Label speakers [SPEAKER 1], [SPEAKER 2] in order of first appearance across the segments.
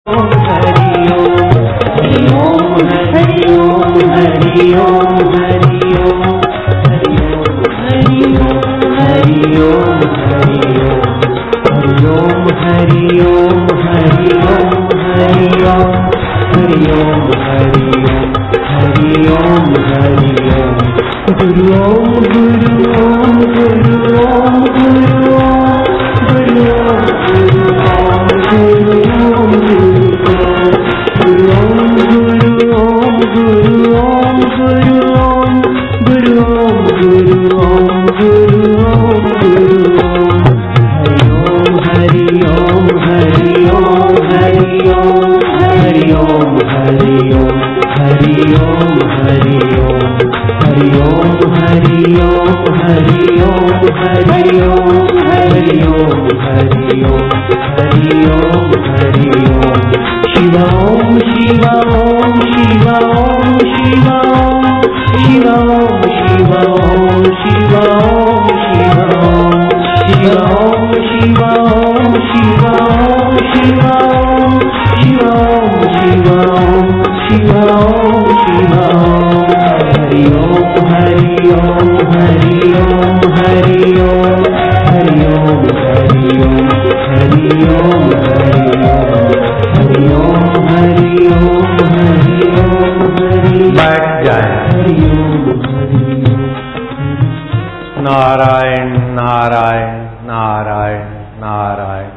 [SPEAKER 1] हरि ओम हरि ओम हरि ओम हरि ओम हरि ओम हरि ओम हरि ओम हरि ओम हरि ओम हरि ओम हरि ओम हरि ओम हरि ओम हरि ओम गुरु ओम गुरु ओम गुरु ओम गुरु ओम गुरु ओम गुरु ओम गुरु ओम गुरु ओम गुरु ओम गुरु ओम गुरु ओम गुरु ओम गुरु ओम गुरु ओम गुरु ओम हरि ओम हरि ओम हरि ओम हरि ओम हरि ओम हरि ओम हरि ओम हरि ओम हरि ओम हरि ओम हरि ओम हरि ओम हरि ओम हरि ओम हरि ओम शिव ओम शिव ओम शिव ओम शिव ओम शिव ओम शिव ओम शिव ओम शिव ओम शिव ओम शिव ओम शिव ओम शिव ओम शिव ओम शिव ओम शिव ओम शिव ओम हरि ओम हरि ओम हरि ओम हरि ओम हरि ओम हरि ओम हरि ओम हरि ओम हरि ओम हरि ओम हरि
[SPEAKER 2] बैठ जाए। नारायण नारायण नारायण नारायण।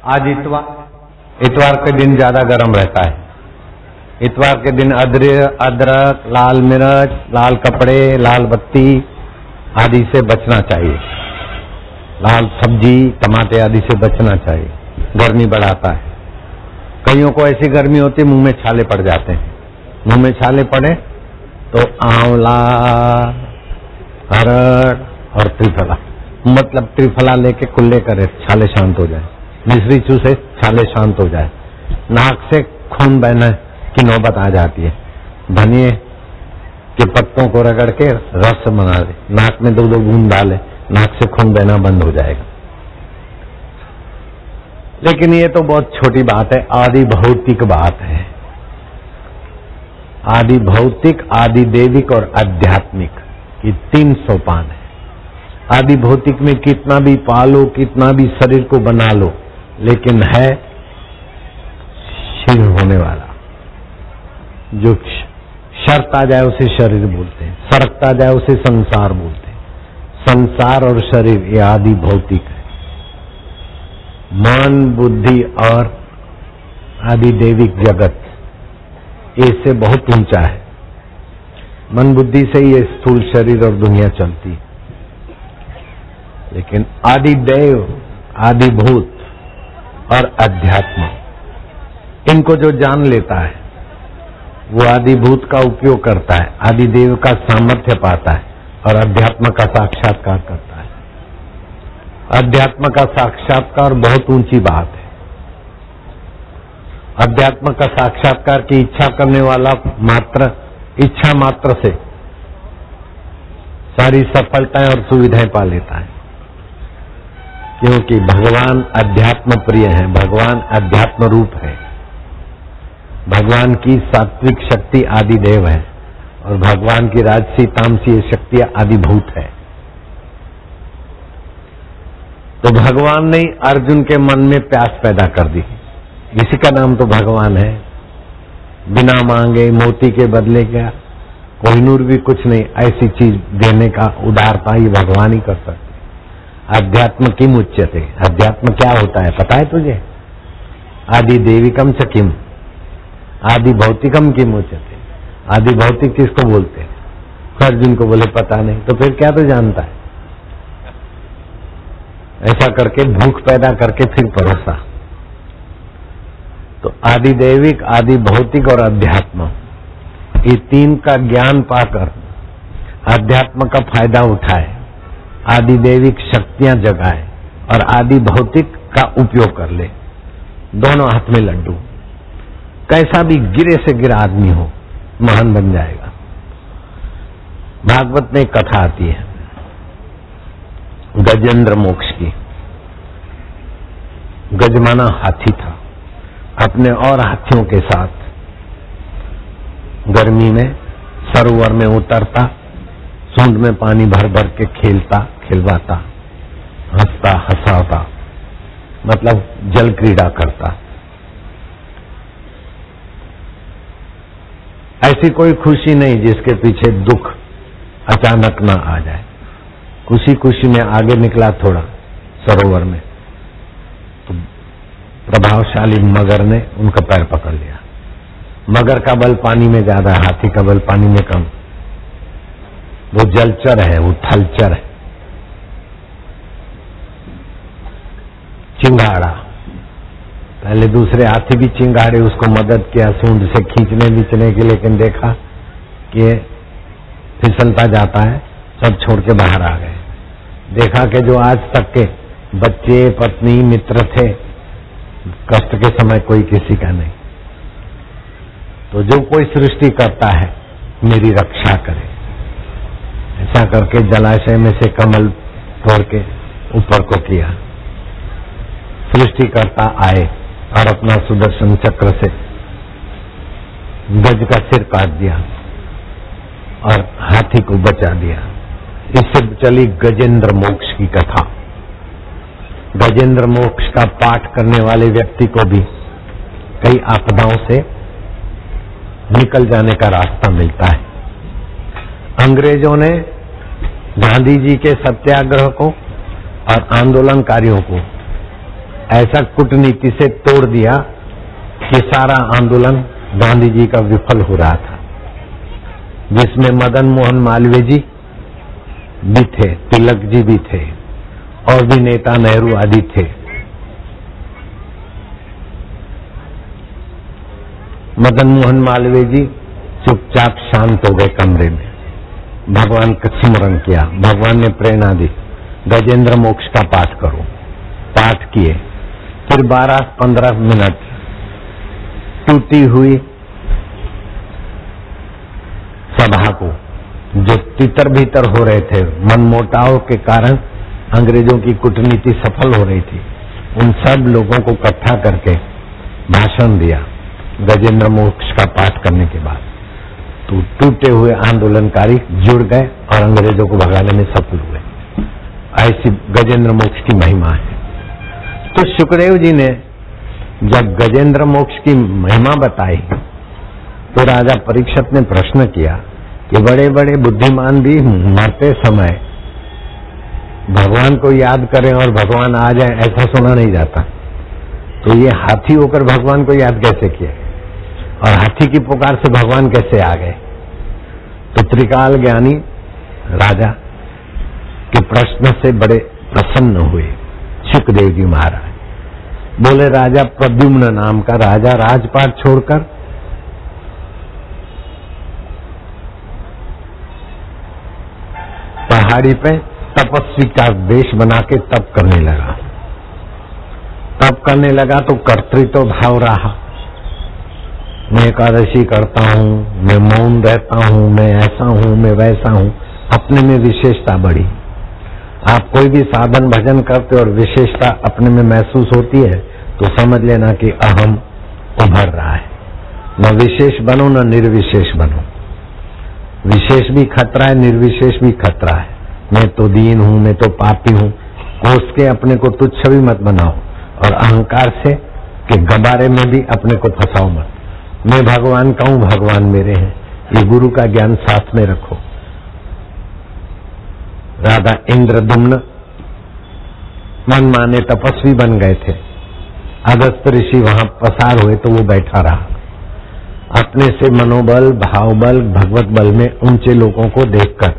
[SPEAKER 2] आज इतवार के दिन ज्यादा गर्म रहता है। इतवार के दिन अदरक, लाल मिर्च, लाल कपड़े, लाल बत्ती आदि से बचना चाहिए। लाल सब्जी, टमाटे आदि से बचना चाहिए, गर्मी बढ़ाता है। कईयों को ऐसी गर्मी होती है मुंह में छाले पड़ जाते हैं। मुंह में छाले पड़े तो आंवला, हरड़ और त्रिफला, मतलब त्रिफला लेके कुल्ले करे, छाले शांत हो जाए। मिश्री चूसे, छाले शांत हो जाए। नाक से खून बहने की नौबत आ जाती है, धनिए के पत्तों को रगड़ के रस बना दे, नाक में 2-2 बूंद डाले, नाक से खून बहना बंद हो जाएगा। लेकिन ये तो बहुत छोटी बात है, आदि भौतिक बात है। आदि भौतिक, आदि देविक और आध्यात्मिक, ये 3 सोपान है। आदि भौतिक में कितना भी पालो, कितना भी शरीर को बना लो, लेकिन है क्षीण होने वाला। जो शर्त आ जाए उसे शरीर बोलते हैं, सरकता जाए उसे संसार बोलते हैं। संसार और शरीर ये आदि भौतिक है। मन, बुद्धि और आदि देविक जगत इससे बहुत ऊंचा है। मन बुद्धि से ये स्थूल शरीर और दुनिया चलती है, लेकिन आदि देव, आदि भूत और अध्यात्म, इनको जो जान लेता है वो आदि भूत का उपयोग करता है, आदि देव का सामर्थ्य पाता है और अध्यात्म का साक्षात्कार करता है। अध्यात्म का साक्षात्कार बहुत ऊंची बात है। अध्यात्म का साक्षात्कार की इच्छा करने वाला इच्छा मात्र से सारी सफलताएं और सुविधाएं पा लेता है, क्योंकि भगवान अध्यात्म प्रिय है, भगवान अध्यात्म रूप है। भगवान की सात्विक शक्ति आदिदेव है और भगवान की राजसी तामसी शक्तियां आदिभूत है। तो भगवान ने अर्जुन के मन में प्यास पैदा कर दी। इसी का नाम तो भगवान है। बिना मांगे मोती के बदले क्या, कोहिनूर भी कुछ नहीं, ऐसी चीज देने का उदारता ही भगवान ही कर सकते। अध्यात्म किम उच्यते, अध्यात्म क्या होता है पता है तुझे? आदि देविकम च किम, आदि भौतिकम किम उच्यते। आदि भौतिक किसको बोलते हैं? अर्जुन को बोले पता नहीं, तो फिर क्या तो जानता है? ऐसा करके भूख पैदा करके फिर परोसा। तो आदि दैविक, आदि भौतिक और अध्यात्म, ये 3 का ज्ञान पाकर अध्यात्म का फायदा उठाए, आदि दैविक शक्तियां जगाए और आदि भौतिक का उपयोग कर ले। दोनों हाथ में लड्डू, कैसा भी गिरे से गिरा आदमी हो महान बन जाएगा। भागवत में एक कथा आती है गजेंद्र मोक्ष की। गज माना हाथी था, अपने और हाथियों के साथ गर्मी में सरोवर में उतरता, सूंड में पानी भर भर के खेलता खिलवाता, हंसता हंसाता, मतलब जल क्रीड़ा करता। ऐसी कोई खुशी नहीं जिसके पीछे दुख अचानक ना आ जाए। खुशी खुशी में आगे निकला थोड़ा सरोवर में, तो प्रभावशाली मगर ने उनका पैर पकड़ लिया। मगर का बल पानी में ज्यादा, हाथी का बल पानी में कम। वो जलचर है, वो थलचर है। चिंगाड़ा, पहले दूसरे हाथी भी चिंगाड़े, उसको मदद किया सूंड से खींचने बीचने की, लेकिन देखा कि फिसलता जाता है, सब छोड़ के बाहर आ गए। देखा कि जो आज तक के बच्चे पत्नी मित्र थे, कष्ट के समय कोई किसी का नहीं। तो जो कोई सृष्टि करता है मेरी रक्षा करे, ऐसा करके जलाशय में से कमल तोड़ के ऊपर को किया। सृष्टिकर्ता आए और अपना सुदर्शन चक्र से गज का सिर काट दिया और हाथी को बचा दिया। इससे चली गजेंद्र मोक्ष की कथा। गजेंद्र मोक्ष का पाठ करने वाले व्यक्ति को भी कई आपदाओं से निकल जाने का रास्ता मिलता है। अंग्रेजों ने गांधी जी के सत्याग्रह को और आंदोलनकारियों को ऐसा कूटनीति से तोड़ दिया कि सारा आंदोलन गांधी जी का विफल हो रहा था, जिसमें मदन मोहन मालवीय जी भी थे, तिलक जी भी थे और भी नेता नेहरू आदि थे। मदन मोहन मालवीय जी चुपचाप शांत हो गए कमरे में, भगवान का स्मरण किया। भगवान ने प्रेरणा दी, गजेंद्र मोक्ष का पाठ करो। पाठ किए, फिर 12-15 मिनट टूटी हुई सभा को, जो तितर भीतर हो रहे थे, मनमुटाव के कारण अंग्रेजों की कूटनीति सफल हो रही थी, उन सब लोगों को इकट्ठा करके भाषण दिया गजेंद्र मोक्ष का पाठ करने के बाद। तो टूटे हुए आंदोलनकारी जुड़ गए और अंग्रेजों को भगाने में सफल हुए। ऐसी गजेंद्र मोक्ष की महिमा है। तो सुखदेव जी ने जब गजेंद्र मोक्ष की महिमा बताई तो राजा परीक्षित ने प्रश्न किया कि बड़े बड़े बुद्धिमान भी मरते समय भगवान को याद करें और भगवान आ जाए, ऐसा सुना नहीं जाता। तो ये हाथी होकर भगवान को याद कैसे किया और हाथी की पुकार से भगवान कैसे आ गए? तो त्रिकाल ज्ञानी राजा के प्रश्न से बड़े प्रसन्न हुए सुखदेव जी महाराज। बोले, राजा प्रद्युम्न नाम का राजा राजपाट छोड़कर पहाड़ी पे तपस्वी का वेश बना के तप करने लगा। तप करने लगा तो कर्तृत्व भाव रहा, मैं एकादशी करता हूं, मैं मौन रहता हूं, मैं ऐसा हूं, मैं वैसा हूं, अपने में विशेषता बढ़ी। आप कोई भी साधन भजन करते और विशेषता अपने में महसूस होती है तो समझ लेना कि अहम उभर रहा है। न विशेष बनो न निर्विशेष बनो। विशेष भी खतरा है, निर्विशेष भी खतरा है। मैं तो दीन हूं, मैं तो पापी हूं, कोस के अपने को तुच्छ भी मत बनाओ और अहंकार से के गबारे में भी अपने को फंसाओ मत। मैं भगवान का हूं, भगवान मेरे हैं, ये गुरु का ज्ञान साथ में रखो। राजा इंद्रदुम्न मन माने तपस्वी बन गए थे। अगस्त ऋषि वहां पसार हुए तो वो बैठा रहा। अपने से मनोबल, भावबल, भगवत बल में ऊंचे लोगों को देखकर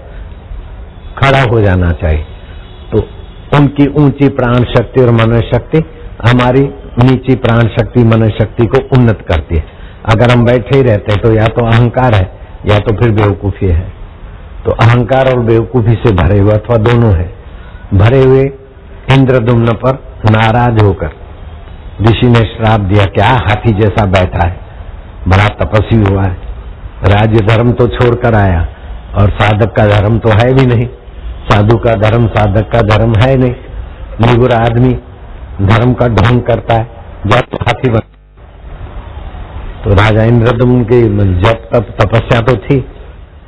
[SPEAKER 2] खड़ा हो जाना चाहिए। तो उनकी ऊंची प्राण शक्ति और मन शक्ति हमारी नीची प्राण शक्ति मन शक्ति को उन्नत करती है। अगर हम बैठे ही रहते तो या तो अहंकार है या तो फिर बेवकूफी है। तो अहंकार और बेवकूफी से भरे हुए अथवा दोनों है, भरे हुए इंद्रदुम्न पर नाराज होकर ऋषि ने श्राप दिया, क्या हाथी जैसा बैठा है, बड़ा तपस्वी हुआ है, राज्य धर्म तो छोड़कर आया और साधक का धर्म तो है भी नहीं, साधु का धर्म साधक का धर्म है नहीं, निगुरा आदमी धर्म का ढोंग करता है, जब हाथी बन तो राजा इंद्रदुम्न की जब तब तपस्या तो थी,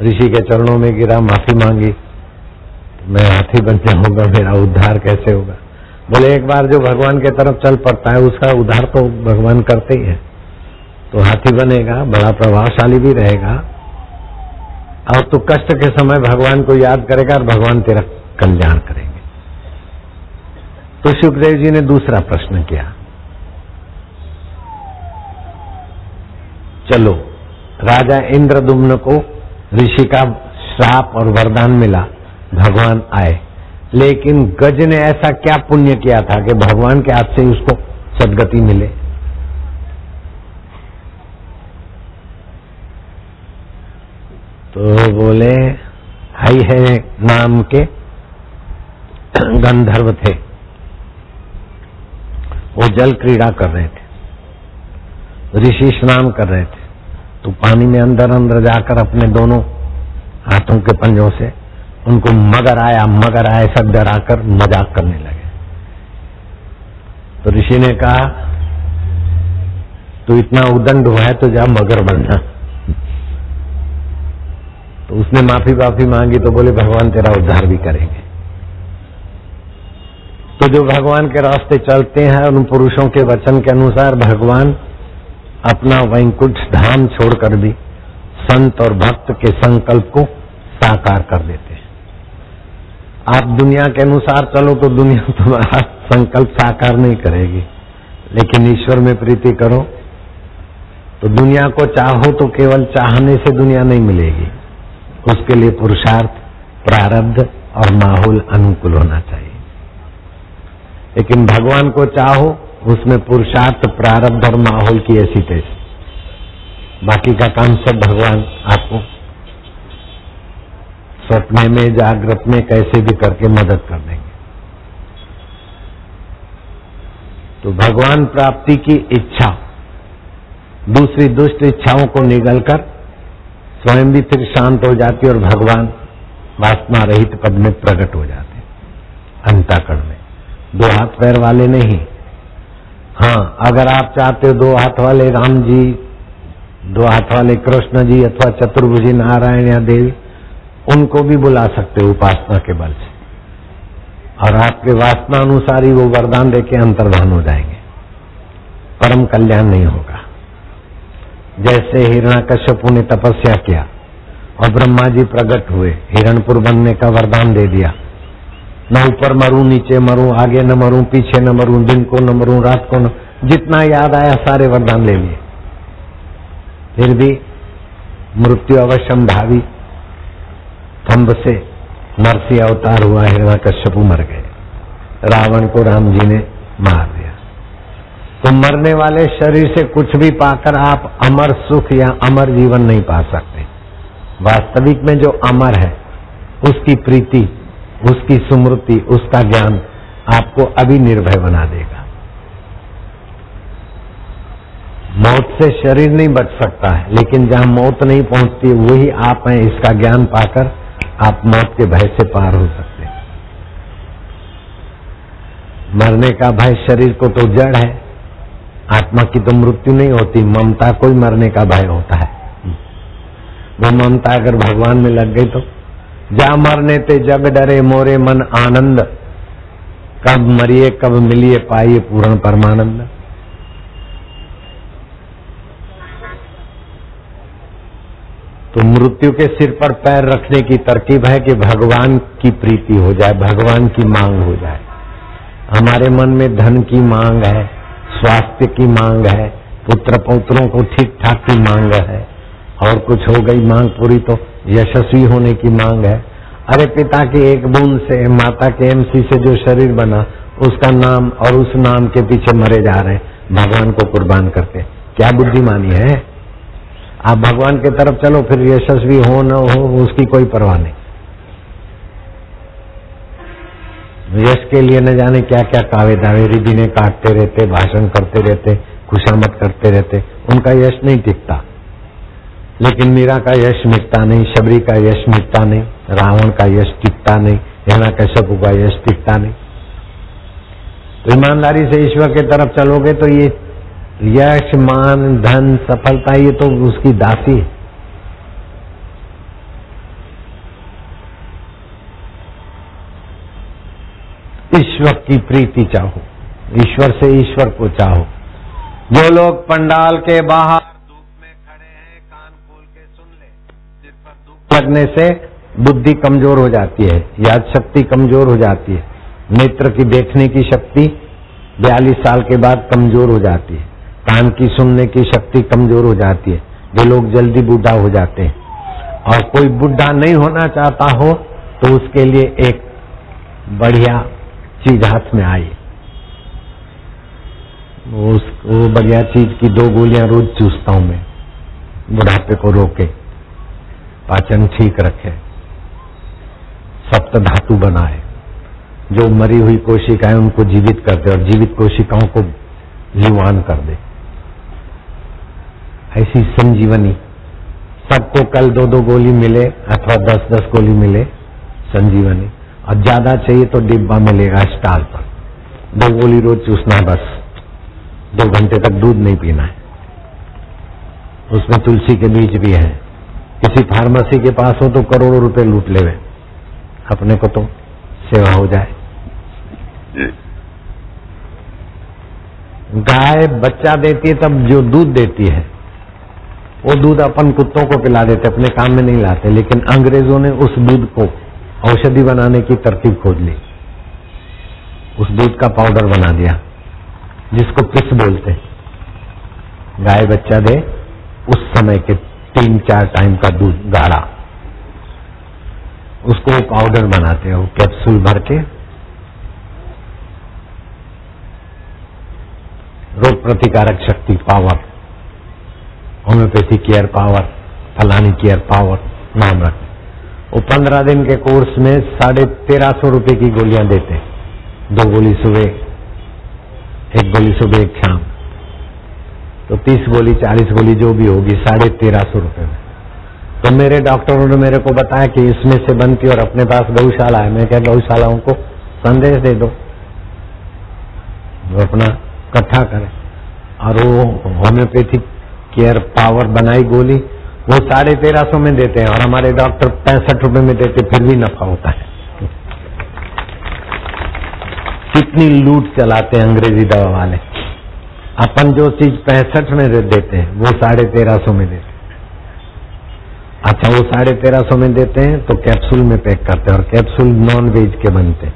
[SPEAKER 2] ऋषि के चरणों में गिरा, माफी मांगी, मैं हाथी बन जाऊंगा, मेरा उद्धार कैसे होगा। बोले एक बार जो भगवान के तरफ चल पड़ता है उसका उद्धार तो भगवान करते ही है। तो हाथी बनेगा, बड़ा प्रभावशाली भी रहेगा, और तू कष्ट के समय भगवान को याद करेगा और भगवान तेरा कल्याण करेंगे। तो सुखदेव जी ने दूसरा प्रश्न किया, चलो राजा इंद्रदुम्न को ऋषि का श्राप और वरदान मिला, भगवान आए, लेकिन गज ने ऐसा क्या पुण्य किया था कि भगवान के हाथ से उसको सदगति मिले। तो बोले हई है नाम के गंधर्व थे, वो जल क्रीड़ा कर रहे थे, ऋषि स्नान कर रहे थे, तो पानी में अंदर अंदर जाकर अपने दोनों हाथों के पंजों से उनको मगर आया ऐसा डराकर मजाक करने लगे। तो ऋषि ने कहा तू इतना उदंड हुआ है तो जा मगर बनना। तो उसने माफी मांगी, तो बोले भगवान तेरा उद्धार भी करेंगे। तो जो भगवान के रास्ते चलते हैं उन पुरुषों के वचन के अनुसार भगवान अपना वैकुंठ धाम छोड़कर भी संत और भक्त के संकल्प को साकार कर देते हैं। आप दुनिया के अनुसार चलो तो दुनिया तुम्हारा संकल्प साकार नहीं करेगी, लेकिन ईश्वर में प्रीति करो तो दुनिया को चाहो तो केवल चाहने से दुनिया नहीं मिलेगी, उसके लिए पुरुषार्थ, प्रारब्ध और माहौल अनुकूल होना चाहिए। लेकिन भगवान को चाहो उसमें पुरुषार्थ, प्रारब्ध और माहौल की ऐसी तैसी, बाकी का काम सब भगवान आपको स्वप्न में जागृत में कैसे भी करके मदद कर देंगे। तो भगवान प्राप्ति की इच्छा दूसरी दुष्ट इच्छाओं को निगलकर स्वयं भी फिर शांत हो जाती और भगवान वासना रहित पद में प्रकट हो जाते अंतःकरण में। दो हाथ पैर वाले नहीं। हाँ, अगर आप चाहते हो दो हाथ वाले राम जी, दो हाथ वाले कृष्ण जी अथवा चतुर्भुजी नारायण या देवी, उनको भी बुला सकते हो उपासना के बल से, और आपके वासना अनुसार ही वो वरदान देके अंतर्धान हो जाएंगे, परम कल्याण नहीं होगा। जैसे हिरण्यकश्यप ने तपस्या किया और ब्रह्मा जी प्रकट हुए, हिरणपुर बनने का वरदान दे दिया, न ऊपर मरूं नीचे मरूं, आगे न मरूं पीछे न मरूं, दिन को न मरूं रात को न, जितना याद आया सारे वरदान ले लिए, फिर भी मृत्यु अवश्यम भावी थंब से नरसिंह अवतार हुआ, हिरण्यकश्यप मर गए, रावण को राम जी ने मार दिया। तो मरने वाले शरीर से कुछ भी पाकर आप अमर सुख या अमर जीवन नहीं पा सकते। वास्तविक में जो अमर है उसकी प्रीति, उसकी स्मृति, उसका ज्ञान आपको अभी निर्भय बना देगा। मौत से शरीर नहीं बच सकता है, लेकिन जहां मौत नहीं पहुंचती वही आप हैं, इसका ज्ञान पाकर आप मौत के भय से पार हो सकते हैं। मरने का भय शरीर को तो जड़ है, आत्मा की तो मृत्यु नहीं होती, ममता को ही मरने का भय होता है। वो ममता अगर भगवान में लग गई तो जा मरने ते जग डरे मोरे मन आनंद, कब मरिए कब मिलिए पाइए पूर्ण परमानंद। तो मृत्यु के सिर पर पैर रखने की तरकीब है कि भगवान की प्रीति हो जाए, भगवान की मांग हो जाए। हमारे मन में धन की मांग है, स्वास्थ्य की मांग है, पुत्र पौत्रों को ठीक ठाक की मांग है, और कुछ हो गई मांग पूरी तो यशस्वी होने की मांग है। अरे पिता की एक बूंद से, माता के एमसी से जो शरीर बना, उसका नाम और उस नाम के पीछे मरे जा रहे हैं भगवान को कुर्बान करके, क्या बुद्धिमानी है। आप भगवान के तरफ चलो, फिर यशस्वी हो न हो उसकी कोई परवाह नहीं। यश के लिए न जाने क्या क्या कावे दावे रिबिने काटते रहते, भाषण करते रहते, खुशामद करते रहते, उनका यश नहीं टिकता। लेकिन मीरा का यश मिटता नहीं, शबरी का यश मिटता नहीं, रावण का यश टिकता नहीं, हिरण्यकश्यप का यश टिकता नहीं। तो ईमानदारी से ईश्वर के तरफ चलोगे तो ये यश, मान, धन, सफलता ये तो उसकी दासी है। ईश्वर की प्रीति चाहो, ईश्वर से ईश्वर को चाहो। जो लोग पंडाल के बाहर धूप में खड़े हैं, कान खोल के सुन ले, सिर पर धूप लगने से बुद्धि कमजोर हो जाती है, याद शक्ति कमजोर हो जाती है, नेत्र की देखने की शक्ति 42 साल के बाद कमजोर हो जाती है, कान की सुनने की शक्ति कमजोर हो जाती है। ये लोग जल्दी बूढ़ा हो जाते हैं। और कोई बूढ़ा नहीं होना चाहता हो तो उसके लिए एक बढ़िया चीज हाथ में आई, वो बढ़िया चीज की 2 गोलियां रोज चूसता हूं मैं, बुढ़ापे को रोके, पाचन ठीक रखे, सप्त धातु बनाए, जो मरी हुई कोशिकाएं उनको जीवित कर दे और जीवित कोशिकाओं को जीवान कर दे। ऐसी संजीवनी सबको कल 2-2 गोली मिले अथवा 10-10 गोली मिले संजीवनी, और ज्यादा चाहिए तो डिब्बा मिलेगा स्टॉल पर। 2 गोली रोज चूसना है, बस 2 घंटे तक दूध नहीं पीना है। उसमें तुलसी के बीज भी है। किसी फार्मेसी के पास हो तो करोड़ों रुपए लूट लेवे, अपने को तो सेवा हो जाए। गाय बच्चा देती है तब जो दूध देती है वो दूध अपन कुत्तों को पिला देते, अपने काम में नहीं लाते, लेकिन अंग्रेजों ने उस दूध को औषधि बनाने की तरकीब खोज ली, उस दूध का पाउडर बना दिया जिसको पिस बोलते हैं। गाय बच्चा दे उस समय के 3-4 टाइम का दूध गाढ़ा, उसको वो पाउडर बनाते हैं, वो कैप्सूल भर के। रोग प्रतिकारक शक्ति पावर, होम्योपैथी केयर पावर, फलानी केयर पावर नाम रखते। वो 15 दिन के कोर्स में 1350 रुपए की गोलियां देते, 2 गोली सुबह, 1 गोली सुबह 1 शाम, तो 30 गोली 40 गोली जो भी होगी 1350 रुपए में। तो मेरे डॉक्टरों ने मेरे को बताया कि इसमें से बनती, और अपने पास गौशाला है, मैं क्या गौशालाओं को संदेश दे दो, वो अपना इकट्ठा करें। और वो होम्योपैथिक केयर पावर बनाई गोली वो 1350 में देते हैं, और हमारे डॉक्टर 65 रुपए में देते, फिर भी नफा होता है। कितनी लूट चलाते हैं अंग्रेजी दवा वाले। अपन जो चीज 65 में देते हैं वो 1350 में देते हैं। अच्छा, वो 1350 में देते हैं तो कैप्सूल में पैक करते हैं, और कैप्सूल नॉन वेज के बनते हैं,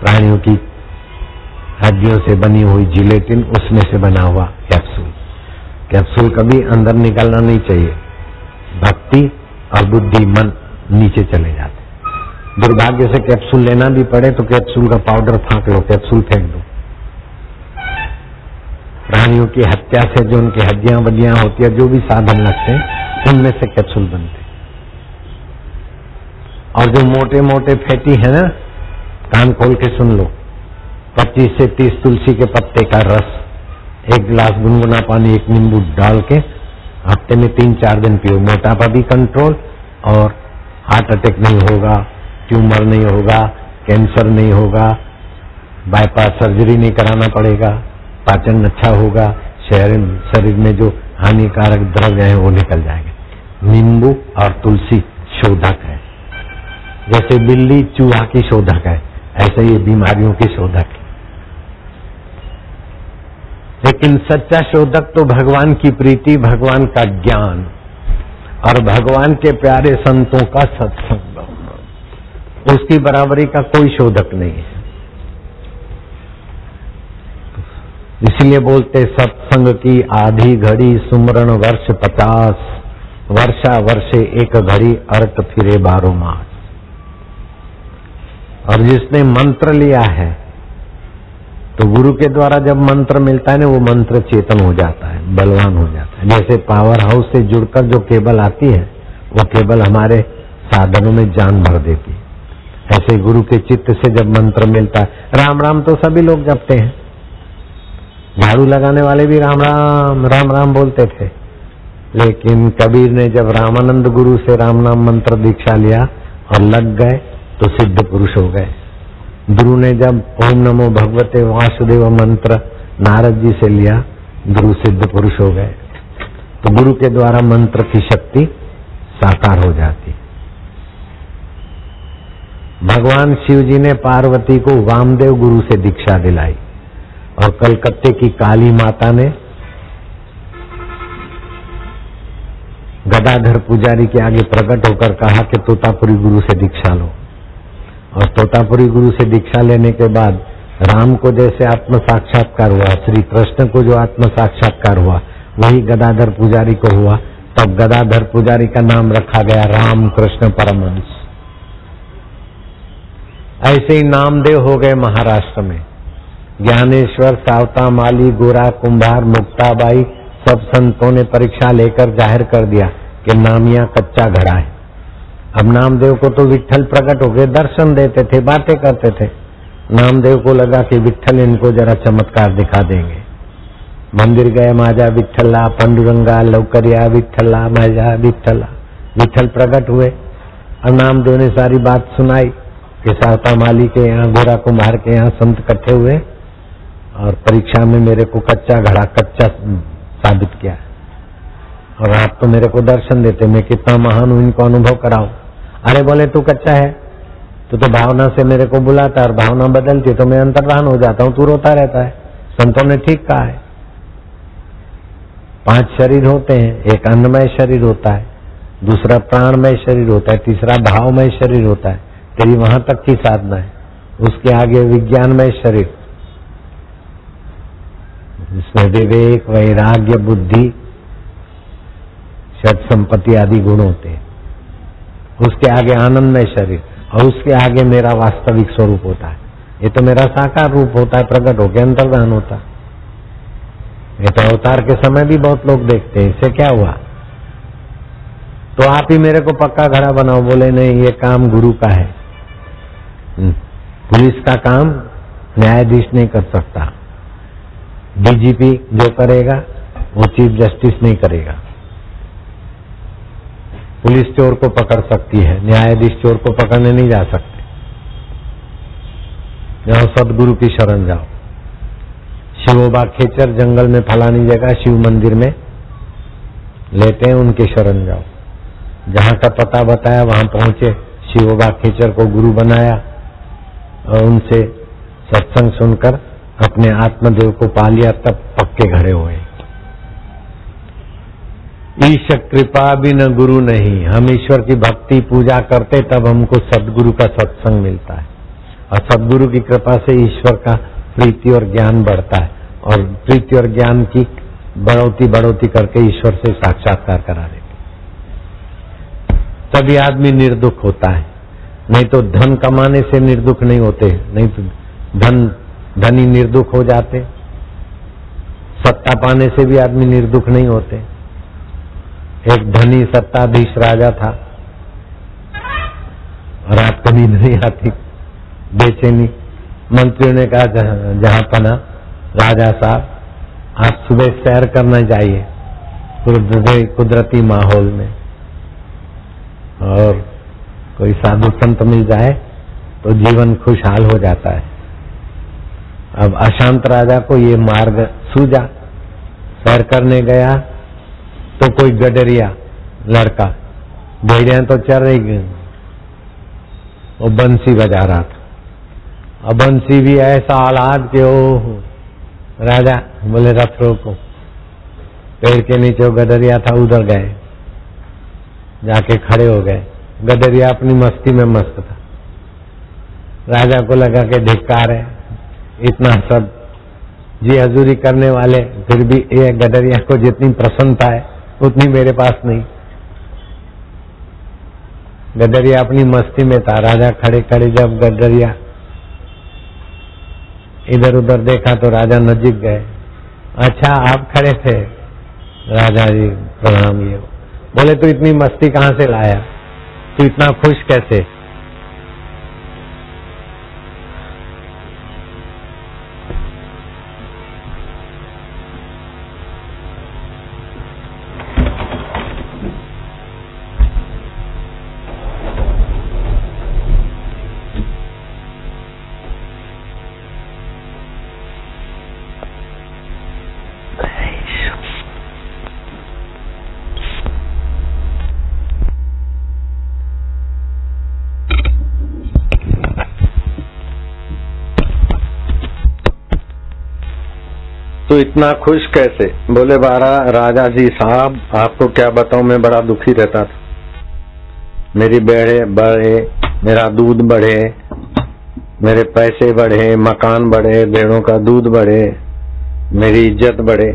[SPEAKER 2] प्राणियों की हड्डियों से बनी हुई जिलेटिन, उसमें से बना हुआ कैप्सूल। कैप्सूल कभी अंदर निकलना नहीं चाहिए, भक्ति और बुद्धि मन नीचे चले जाते। दुर्भाग्य से कैप्सूल लेना भी पड़े तो कैप्सूल का पाउडर फाँक लो, कैप्सूल फेंक दो। प्राणियों की हत्या से जो उनकी हड्डियां वड्डियां होती है, जो भी साधन लगते हैं, उनमें से कैप्सूल बनते। और जो मोटे मोटे फैटी है ना, कान खोल के सुन लो, 25 से 30 तुलसी के पत्ते का रस, 1 गिलास गुनगुना पानी, 1 नींबू डाल के हफ्ते में 3-4 दिन पियो। मोटापा भी कंट्रोल, और हार्ट अटैक नहीं होगा, ट्यूमर नहीं होगा, कैंसर नहीं होगा, बाईपास सर्जरी नहीं कराना पड़ेगा, पाचन अच्छा होगा, शरीर में जो हानिकारक द्रव्य है वो निकल जाएंगे। नींबू और तुलसी शोधक है, जैसे बिल्ली चूहा की शोधक है, ऐसे ये बीमारियों की शोधक है। लेकिन सच्चा शोधक तो भगवान की प्रीति, भगवान का ज्ञान और भगवान के प्यारे संतों का सत्संग, उसकी बराबरी का कोई शोधक नहीं है। इसलिए बोलते सत्संग की आधी घड़ी सुमरण वर्ष 50, वर्षा वर्षे एक घड़ी अर्थ फिरे 12 मास। और जिसने मंत्र लिया है तो गुरु के द्वारा जब मंत्र मिलता है ना, वो मंत्र चेतन हो जाता है, बलवान हो जाता है। जैसे पावर हाउस से जुड़कर जो केबल आती है, वो केबल हमारे साधनों में जान भर देती है। ऐसे गुरु के चित्त से जब मंत्र मिलता है, राम राम तो सभी लोग जपते हैं, झाड़ू लगाने वाले भी राम राम राम राम बोलते थे। लेकिन कबीर ने जब रामानंद गुरु से राम नाम मंत्र दीक्षा लिया और लग गए तो सिद्ध पुरुष हो गए। ध्रुव ने जब ओम नमो भगवते वासुदेव मंत्र नारद जी से लिया, गुरु सिद्ध पुरुष हो गए, तो गुरु के द्वारा मंत्र की शक्ति साकार हो जाती। भगवान शिव जी ने पार्वती को वामदेव गुरु से दीक्षा दिलाई और कलकत्ते की काली माता ने गदाधर पुजारी के आगे प्रकट होकर कहा कि तोतापुरी गुरु से दीक्षा लो। और तोतापुरी गुरु से दीक्षा लेने के बाद राम को जैसे आत्म साक्षात्कार हुआ, श्री कृष्ण को जो आत्म साक्षात्कार हुआ, वही गदाधर पुजारी को हुआ। तब गदाधर पुजारी का नाम रखा गया राम कृष्ण परमहंस। ऐसे ही नामदेव हो गए महाराष्ट्र में। ज्ञानेश्वर, सावता माली, गोरा कुंभार, मुक्ताबाई, सब संतों ने परीक्षा लेकर जाहिर कर दिया कि नामिया कच्चा घड़ा है। अब नामदेव को तो विट्ठल प्रकट हो गए, दर्शन देते थे, बातें करते थे। नामदेव को लगा कि विट्ठल इनको जरा चमत्कार दिखा देंगे। मंदिर गए, माजा विट्ठला, पंडुरंगा, लौकरिया विट्ठला, माजा विट्ठला। विट्ठल प्रकट हुए और नामदेव ने सारी बात सुनाई कि सावता माली के यहाँ, गोरा कुमार के यहाँ संत इकट्ठे हुए और परीक्षा में मेरे को कच्चा घड़ा कच्चा साबित किया, और आप तो मेरे को दर्शन देते, मैं कितना महान हूं, इनको अनुभव कराओ। अरे बोले तू कच्चा है, तू तो भावना से मेरे को बुलाता और भावना बदलती तो मैं अंतर्धान हो जाता हूं, तू रोता रहता है। संतों ने ठीक कहा है, 5 शरीर होते हैं, एक अन्नमय शरीर होता है, दूसरा प्राणमय शरीर होता है, तीसरा भावमय शरीर होता है। तेरी वहां तक की साधना है, उसके आगे विज्ञानमय शरीर, जिसमें विवेक, वैराग्य, बुद्धि, षट संपत्ति आदि गुण होते हैं। उसके आगे आनंदमय शरीर और उसके आगे मेरा वास्तविक स्वरूप होता है। ये तो मेरा साकार रूप होता है, प्रकट होकर अंतर्धान होता है। ये तो अवतार के समय भी बहुत लोग देखते हैं, इससे क्या हुआ? तो आप ही मेरे को पक्का घड़ा बनाओ। बोले नहीं, ये काम गुरु का है, पुलिस का काम न्यायाधीश नहीं कर सकता, डीजीपी जो करेगा वो चीफ जस्टिस नहीं करेगा। पुलिस चोर को पकड़ सकती है, न्यायाधीश चोर को पकड़ने नहीं जा सकते। जाओ सदगुरु की शरण जाओ। शिवोबा खेचर जंगल में फलानी जगह शिव मंदिर में लेते हैं, उनके शरण जाओ। जहां का पता बताया वहां पहुंचे, शिवोबा खेचर को गुरु बनाया और उनसे सत्संग सुनकर अपने आत्मदेव को पा लिया, तब पक्के घड़े हुए। ईश कृपा बिन गुरु नहीं। हम ईश्वर की भक्ति पूजा करते तब हमको सदगुरु का सत्संग मिलता है, और सदगुरु की कृपा से ईश्वर का प्रीति और ज्ञान बढ़ता है, और प्रीति और ज्ञान की बढ़ोती करके ईश्वर से साक्षात्कार करा देते, तभी आदमी निर्दुख होता है। नहीं तो धन कमाने से निर्दुख नहीं होते, नहीं तो धनी निर्दुख हो जाते। सत्ता पाने से भी आदमी निर्दुख नहीं होते। एक धनी सत्ताधीश राजा था, रात को नींद नहीं आती, बेचैनी। मंत्रियों ने कहा जहां पना राजा साहब, आप सुबह सैर करना चाहिए कुदरती माहौल में, और कोई साधु संत मिल जाए तो जीवन खुशहाल हो जाता है। अब अशांत राजा को ये मार्ग सूझा, सैर करने गया तो कोई गडरिया लड़का, भेड़िया तो चल रही, वो बंसी बजा रहा था। अब बंसी भी ऐसा आलाद के ओ राजा बोले रथ रोको। पेड़ के नीचे वो गडरिया था, उधर गए, जाके खड़े हो गए। गडरिया अपनी मस्ती में मस्त था। राजा को लगा कि धिक्कार है, इतना सब जी हजूरी करने वाले, फिर भी ये गडरिया को जितनी प्रसन्नता है उतनी मेरे पास नहीं। गडरिया अपनी मस्ती में था। राजा खड़े खड़े जब गडरिया इधर उधर देखा तो राजा नजीक गए। अच्छा आप खड़े थे? राजा जी प्रणाम। ये बोले तू इतनी मस्ती कहाँ से लाया, तू इतना खुश कैसे? इतना खुश कैसे? बोले राजा जी साहब, आपको क्या बताऊं, मैं बड़ा दुखी रहता था। मेरी बेड़े बढ़े, मेरा दूध बढ़े, मेरे पैसे बढ़े, मकान बढ़े, भेड़ों का दूध बढ़े, मेरी इज्जत बढ़े।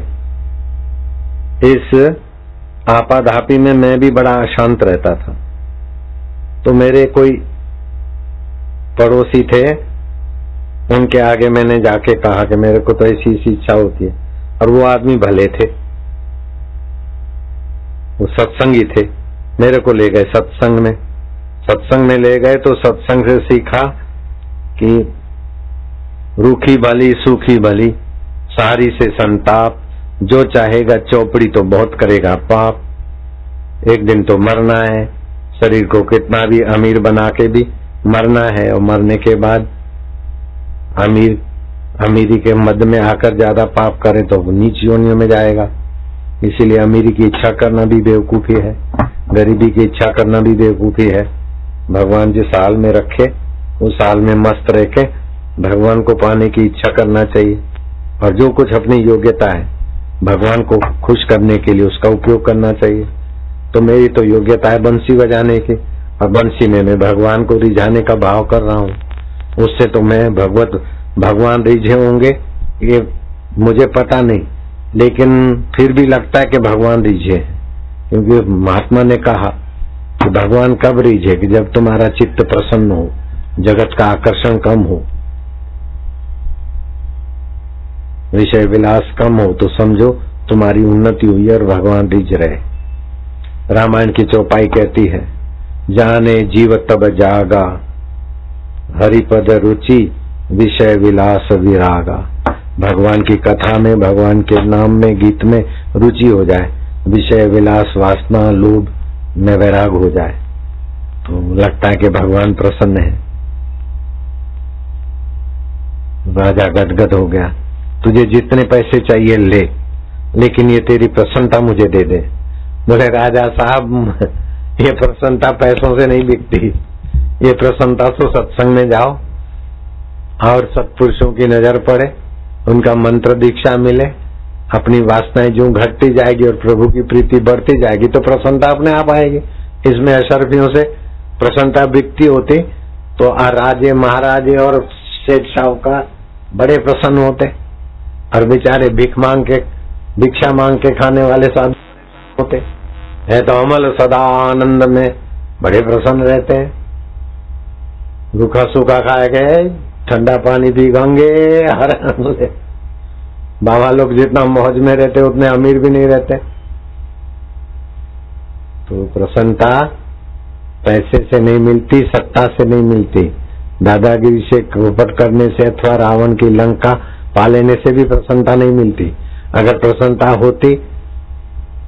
[SPEAKER 2] इस आपाधापी में मैं भी बड़ा अशांत रहता था। तो मेरे कोई पड़ोसी थे, उनके आगे मैंने जाके कहा कि मेरे को तो ऐसी इच्छा होती है, और वो आदमी भले थे, वो सत्संगी थे। मेरे को ले गए सत्संग में ले गए तो सत्संग से सीखा कि रूखी भली सूखी भली, सारी से संताप, जो चाहेगा चौपड़ी तो बहुत करेगा पाप। एक दिन तो मरना है, शरीर को कितना भी अमीर बना के भी मरना है, और मरने के बाद अमीरी के मद में आकर ज्यादा पाप करे तो नीच योनियों में जाएगा। इसीलिए अमीरी की इच्छा करना भी बेवकूफी है, गरीबी की इच्छा करना भी बेवकूफी है। भगवान जिस हाल में रखे उस हाल में मस्त रह के भगवान को पाने की इच्छा करना चाहिए, और जो कुछ अपनी योग्यता है भगवान को खुश करने के लिए उसका उपयोग करना चाहिए। तो मेरी तो योग्यता है बंसी बजाने की, और बंसी में मैं भगवान को रिझाने का भाव कर रहा हूँ। उससे तो मैं भगवान रिझे होंगे ये मुझे पता नहीं, लेकिन फिर भी लगता है कि भगवान रिझे, क्योंकि महात्मा ने कहा कि भगवान कब रिझे, कि जब तुम्हारा चित्त प्रसन्न हो, जगत का आकर्षण कम हो, विषय विलास कम हो, तो समझो तुम्हारी उन्नति हुई और भगवान रिझ रहे। रामायण की चौपाई कहती है, जाने जीव तब जागा, हरिपद रुचि विषय विलास विरागा। भगवान की कथा में, भगवान के नाम में, गीत में रुचि हो जाए, विषय विलास वासना लोभ में वैराग हो जाए, तो लगता है कि भगवान प्रसन्न है। राजा गदगद हो गया, तुझे जितने पैसे चाहिए ले, लेकिन ये तेरी प्रसन्नता मुझे दे दे। बोले राजा साहब, ये प्रसन्नता पैसों से नहीं बिकती, ये प्रसन्नता तो सत्संग में जाओ और सत्पुरुषों की नजर पड़े, उनका मंत्र दीक्षा मिले, अपनी वासनाएं जो घटती जाएगी और प्रभु की प्रीति बढ़ती जाएगी तो प्रसन्नता अपने आप आएगी। इसमें अशर्फियों से प्रसन्नता बिकती होती तो राजे महाराजे और सेठ साहूकार बड़े प्रसन्न होते, और बेचारे भिक्षा मांग के खाने वाले साधु होते है तो अमल सदा आनंद में बड़े प्रसन्न रहते हैं। रूखा सूखा खाए गए, ठंडा पानी पी गंगे हर बाबा लोग जितना मौज में रहते उतने अमीर भी नहीं रहते। तो प्रसन्नता पैसे से नहीं मिलती, सत्ता से नहीं मिलती, दादागिरी से क्रोपट करने से अथवा रावण की लंका पा लेने से भी प्रसन्नता नहीं मिलती। अगर प्रसन्नता होती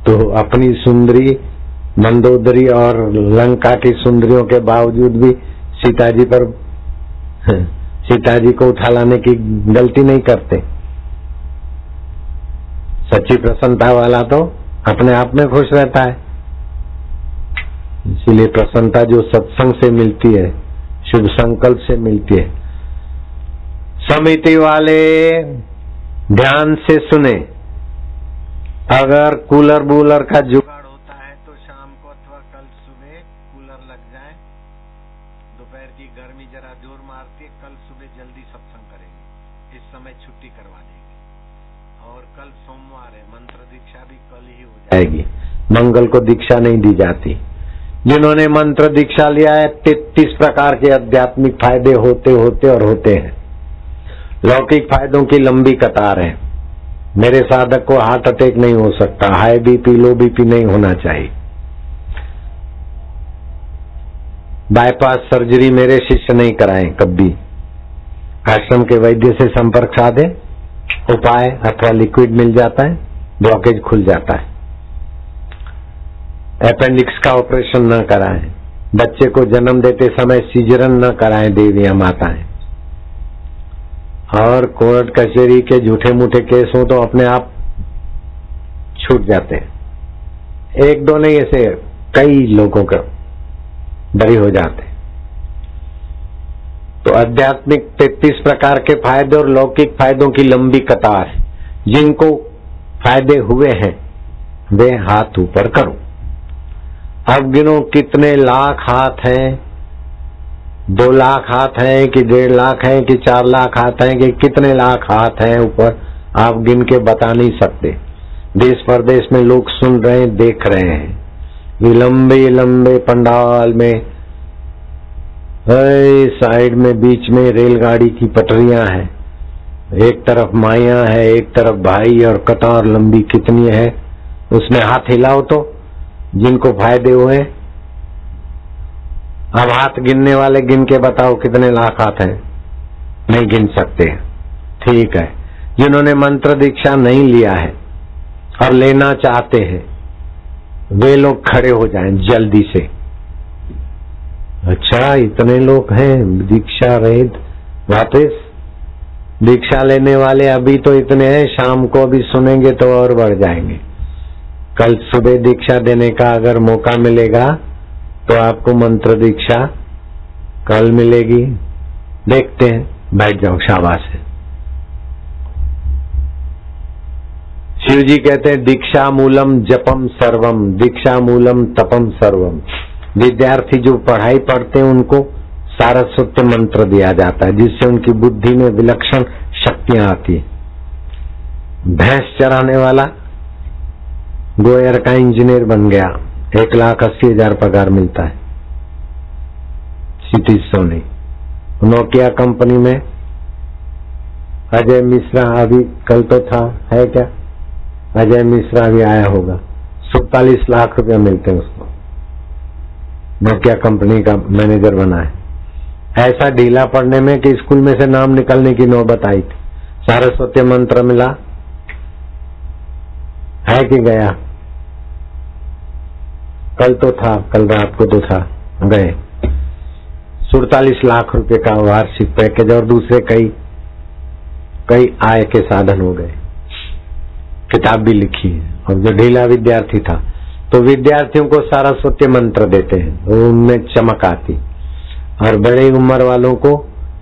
[SPEAKER 2] तो अपनी सुंदरी मंदोदरी और लंका की सुंदरियों के बावजूद भी सीता जी को उठा लाने की गलती नहीं करते। सच्ची प्रसन्नता वाला तो अपने आप में खुश रहता है। इसीलिए प्रसन्नता जो सत्संग से मिलती है, शुभ संकल्प से मिलती है। समिति वाले ध्यान से सुने, अगर कूलर बूलर का जुगाड़ होता है तो शाम को अथवा कल सुबह कूलर लग जाए, दोपहर की गर्मी जरा जोर मारती है, कल सुबह जल्दी सत्संग करेंगे, इस समय छुट्टी करवा देंगे, और कल सोमवार है, मंत्र दीक्षा भी कल ही हो जाएगी। मंगल को दीक्षा नहीं दी जाती। जिन्होंने मंत्र दीक्षा लिया है 33 प्रकार के आध्यात्मिक फायदे होते हैं। लौकिक फायदों की लंबी कतार है। मेरे साधक को हार्ट अटैक नहीं हो सकता, हाई बीपी लो बीपी नहीं होना चाहिए, बाईपास सर्जरी मेरे शिष्य नहीं कराएं कभी। आश्रम के वैद्य से संपर्क साधे, उपाय अथवा लिक्विड मिल जाता है, ब्लॉकेज खुल जाता है। अपेंडिक्स का ऑपरेशन न कराएं, बच्चे को जन्म देते समय सीजरन न कराएं देवियां माताएं, और कोर्ट कचहरी के झूठे मूठे केस हो तो अपने आप छूट जाते हैं। एक दो नहीं, ऐसे कई लोगों का बरी हो जाते। तो आध्यात्मिक 33 प्रकार के फायदे और लौकिक फायदों की लंबी कतार है। जिनको फायदे हुए हैं वे हाथ ऊपर करो। अब गिनो कितने लाख हाथ हैं, 2 लाख हाथ हैं कि 1.5 लाख हैं कि 4 लाख हाथ हैं कि कितने लाख हाथ हैं ऊपर, आप गिन के बता नहीं सकते। देश परदेश में लोग सुन रहे हैं, देख रहे हैं। ये लंबे लंबे पंडाल में साइड में बीच में रेलगाड़ी की पटरियां हैं, एक तरफ माया है एक तरफ भाई, और कतार लंबी कितनी है, उसमें हाथ हिलाओ तो जिनको फायदे हुए। अब हाथ गिनने वाले गिन के बताओ कितने लाख हाथ हैं, नहीं गिन सकते। ठीक है, जिन्होंने मंत्र दीक्षा नहीं लिया है और लेना चाहते हैं वे लोग खड़े हो जाएं जल्दी से। अच्छा इतने लोग हैं दीक्षा रहित, वापस दीक्षा लेने वाले अभी तो इतने हैं, शाम को अभी सुनेंगे तो और बढ़ जाएंगे। कल सुबह दीक्षा देने का अगर मौका मिलेगा तो आपको मंत्र दीक्षा कल मिलेगी, देखते हैं, बैठ जाओ, शाबाश है। शिव जी कहते हैं दीक्षा मूलम जपम सर्वम, दीक्षा मूलम तपम सर्वम। विद्यार्थी जो पढ़ाई पढ़ते हैं उनको सारस्वत मंत्र दिया जाता है जिससे उनकी बुद्धि में विलक्षण शक्तियां आती है। भैंस चराने वाला गोयर का इंजीनियर बन गया, 1,80,000 पगार मिलता है। सिटी सोनी नोकिया कंपनी में अजय मिश्रा, अभी कल तो था, है क्या, अजय मिश्रा भी आया होगा, 47 लाख रुपया मिलते हैं उसको, नोकिया कंपनी का मैनेजर बना है। ऐसा ढीला पड़ने में कि स्कूल में से नाम निकलने की नौबत आई थी। सारस्वती मंत्र मिला है कि गया, कल तो था, कल रात को तो था, गए। 47 लाख रुपए का वार्षिक पैकेज और दूसरे कई आय के साधन हो गए। किताब भी लिखी है। और जो ढीला विद्यार्थी था तो विद्यार्थियों को सारस्वती मंत्र देते हैं, वो उनमें चमक आती, और बड़ी उम्र वालों को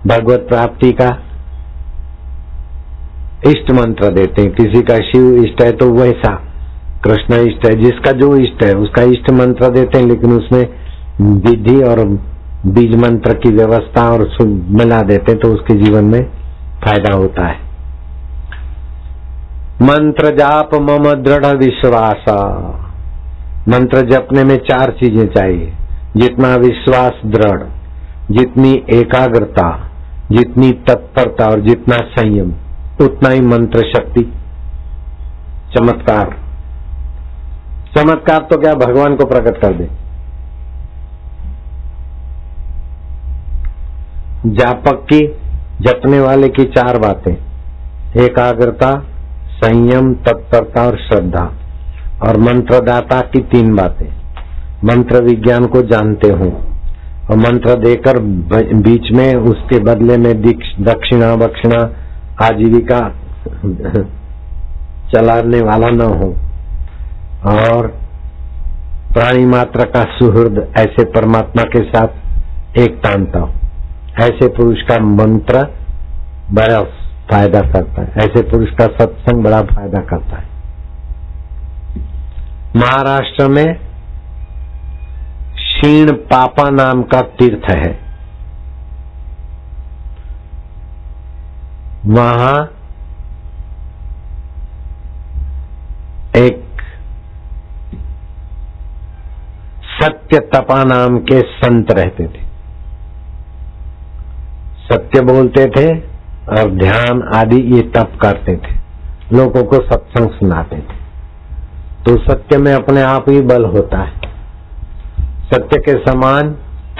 [SPEAKER 2] भगवत प्राप्ति का इष्ट मंत्र देते हैं। किसी का शिव इष्ट है तो वैसा, कृष्ण इष्ट है, जिसका जो इष्ट है उसका इष्ट मंत्र देते हैं, लेकिन उसमें विधि और बीज मंत्र की व्यवस्था और मिला देते हैं तो उसके जीवन में फायदा होता है। मंत्र जाप मम दृढ़ विश्वासा, मंत्र जपने में 4 चीजें चाहिए, जितना विश्वास दृढ़, जितनी एकाग्रता, जितनी तत्परता और जितना संयम, उतना ही मंत्र शक्ति। चमत्कार, चमत्कार तो क्या भगवान को प्रकट कर दे। जापक की, जपने वाले की 4 बातें, एकाग्रता, संयम, तत्परता और श्रद्धा, और मंत्रदाता की 3 बातें, मंत्र विज्ञान को जानते हो और मंत्र देकर बीच में उसके बदले में दक्षिणा बक्षिणा आजीविका चलाने वाला न हो, और प्राणी मात्र का सुहृद, ऐसे परमात्मा के साथ एक तानता हो। ऐसे पुरुष का मंत्र बड़ा फायदा करता है, ऐसे पुरुष का सत्संग बड़ा फायदा करता है। महाराष्ट्र में क्षीण पापा नाम का तीर्थ है, वहां एक सत्य तपा नाम के संत रहते थे। सत्य बोलते थे और ध्यान आदि ये तप करते थे, लोगों को सत्संग सुनाते थे। तो सत्य में अपने आप ही बल होता है। सत्य के समान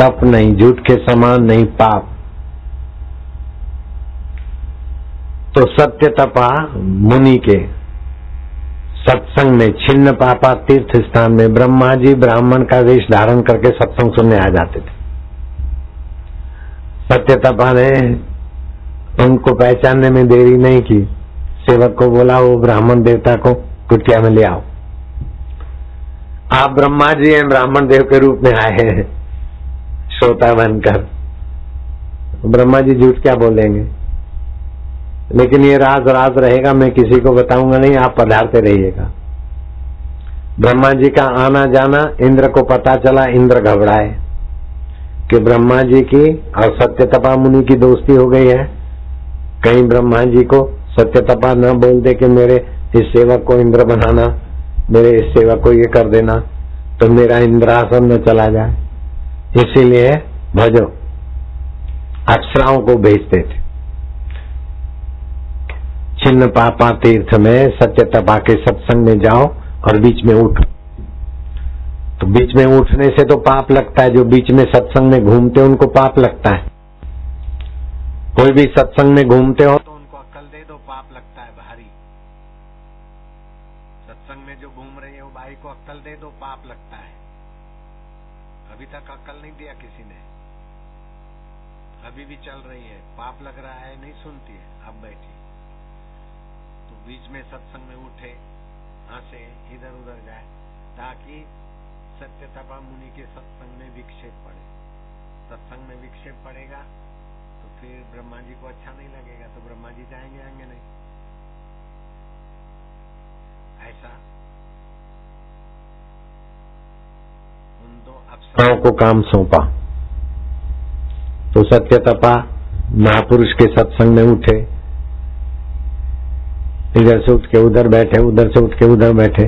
[SPEAKER 2] तप नहीं, झूठ के समान नहीं पाप। तो सत्य तपा मुनि के सत्संग में छिन्न पापा तीर्थ स्थान में ब्रह्मा जी ब्राह्मण का वेश धारण करके सत्संग सुनने आ जाते थे। सत्य तपा ने उनको पहचानने में देरी नहीं की, सेवक को बोला वो ब्राह्मण देवता को कुटिया में ले आओ। आप ब्रह्मा जी हैं, ब्राह्मण देव के रूप में आए हैं श्रोता बनकर। ब्रह्मा जी झूठ क्या बोलेंगे, लेकिन ये राज राज रहेगा, मैं किसी को बताऊंगा नहीं, आप पधारते रहिएगा। ब्रह्मा जी का आना जाना इंद्र को पता चला, इंद्र घबराए कि ब्रह्मा जी की और सत्यतपा मुनि की दोस्ती हो गई है। कहीं ब्रह्मा जी को सत्यतपा न बोल दे कि मेरे इस सेवक को इंद्र बनाना, मेरे इस सेवक को ये कर देना, तो मेरा इंद्रासन न चला जाए। इसीलिए भजो अप्सराओं को भेजते थे। छिन्न पापा तीर्थ में सत्यतपा के सत्संग में जाओ और बीच में उठो। तो बीच में उठने से तो पाप लगता है, जो बीच में सत्संग में घूमते हैं उनको पाप लगता है। कोई भी सत्संग में घूमते हो तो उनको अक्ल दे दो, पाप लगता है भारी। सत्संग में जो घूम रही है वो भाई को अक्ल दे दो, पाप लगता है। अभी तक अक्ल नहीं दिया किसी ने, अभी भी चल रही है, पाप लग रहा है, नहीं सुनती है, अब बैठी। तो बीच में सत्संग में उठे, हंसे, इधर उधर जाए, ताकि सत्यतपा मुनि के सत्संग में विक्षेप पड़े। सत्संग में विक्षेप पड़ेगा तो फिर ब्रह्मा जी को अच्छा नहीं लगेगा, तो ब्रह्मा जी जाएंगे आएंगे नहीं। ऐसा उन दो अप्सराओं को काम सौंपा। तो सत्यतपा महापुरुष के सत्संग में उठे, इधर से उठ के उधर बैठे, उधर से उठ के उधर बैठे।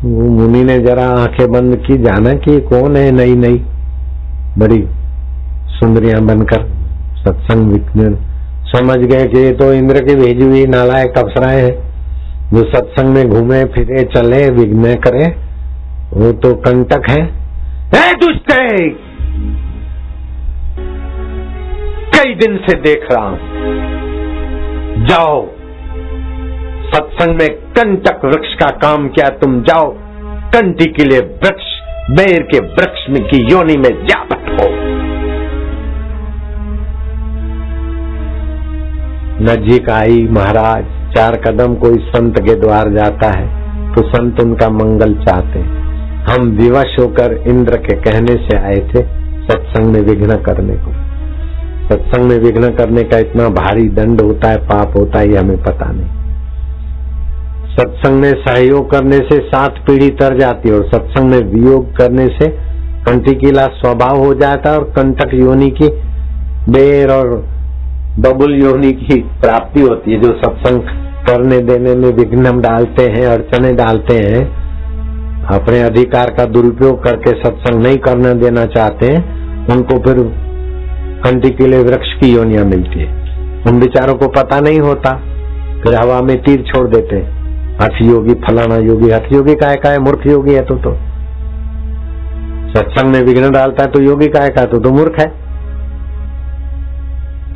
[SPEAKER 2] वो मुनि ने जरा आंखें बंद की, जाना कि कौन है नई नई बड़ी सुंदरियां बनकर सत्संग विघ्न। समझ गए कि ये तो इंद्र की भेजी हुई नालायक अप्सराएं हैं, जो सत्संग में घूमे फिरे चले विघ्न करे, वो तो कंटक है। दुष्ट है, कई दिन से देख रहा हूं, जाओ सत्संग में कंटक वृक्ष का काम किया, तुम जाओ कंटी के लिए वृक्ष, बेर के वृक्ष में की योनि में जा बैठो। नजीक आई महाराज, 4 कदम कोई संत के द्वार जाता है तो संत उनका मंगल चाहते। हम विवश होकर इंद्र के कहने से आए थे सत्संग में विघ्न करने को। सत्संग में विघ्न करने का इतना भारी दंड होता है, पाप होता है, ये हमें पता नहीं। सत्संग में सहयोग करने से 7 पीढ़ी तर जाती है और सत्संग में वियोग करने से कंटिकीला स्वभाव हो जाता है और कंटक योनि की, बेर और बबुल योनि की प्राप्ति होती है। जो सत्संग करने देने में विघ्न डालते हैं, अड़चने डालते हैं, अपने अधिकार का दुरुपयोग करके सत्संग नहीं करने देना चाहते हैं, उनको फिर कंटिकीले वृक्ष की योनियां मिलती है। उन बेचारों को पता नहीं होता, फिर हवा में तीर छोड़ देते हैं, हठ योगी फलाना योगी। हठ योगी का है, मूर्ख योगी है तो सत्संग में विघ्न डालता है तो योगी का है, तो मूर्ख है।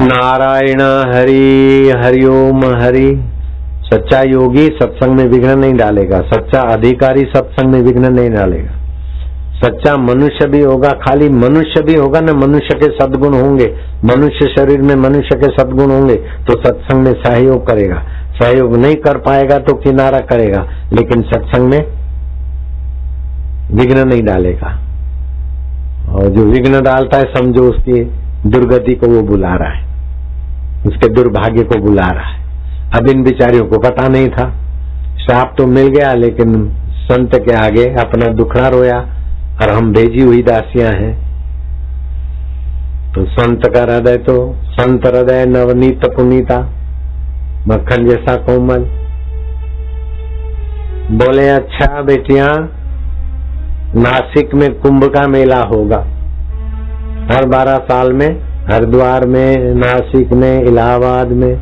[SPEAKER 2] नारायण हरि हरिओम हरि। सच्चा योगी सत्संग में विघ्न नहीं डालेगा, सच्चा अधिकारी सत्संग में विघ्न नहीं डालेगा। सच्चा मनुष्य भी होगा, खाली मनुष्य भी होगा ना, मनुष्य के सद्गुण होंगे, मनुष्य शरीर में मनुष्य के सद्गुण होंगे तो सत्संग में सहयोग करेगा। सहयोग नहीं कर पाएगा तो किनारा करेगा, लेकिन सत्संग में विघ्न नहीं डालेगा। और जो विघ्न डालता है समझो उसकी दुर्गति को वो बुला रहा है, उसके दुर्भाग्य को बुला रहा है। अब इन बिचारियों को पता नहीं था, श्राप तो मिल गया, लेकिन संत के आगे अपना दुखड़ा रोया, और हम भेजी हुई दासियां हैं। तो संत का हृदय, तो संत हृदय नवनीत पुनीता, मक्खन जैसा कोमल। बोले अच्छा बेटियां, नासिक में कुंभ का मेला होगा हर 12 साल में, हरिद्वार में, नासिक में, इलाहाबाद में